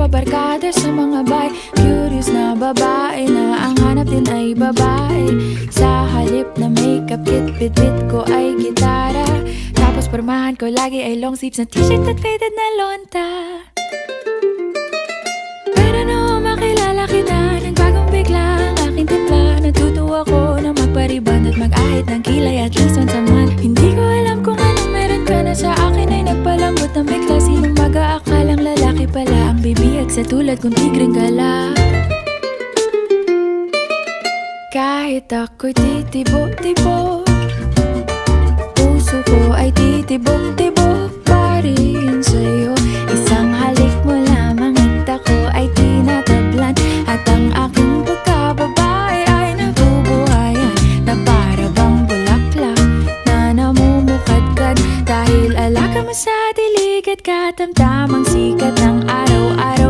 pabarkada sa mga bay. Curious na babae na ang hanap din ay babae. Sa halip na makeup kit, bit-bit ko ay gitara. Tapos pormahan ko lagi ay long sleeves na t-shirt at faded na lonta. Pero no makilala kita, nagbagong bigla ang aking timpla. Natutuwa ko na magpariban at mag-ahit ng kilay at least once a month. Hindi ko alam kung anong meron ka na sa akin ay nagpalambot ng bigla. Sinong mag-aakalang lalaki pala ang bibiyag sa tulad kong tigreng gala. Kahit ako'y titibok-tibok, puso ko ay titibok-tibok pa rin sa'yo.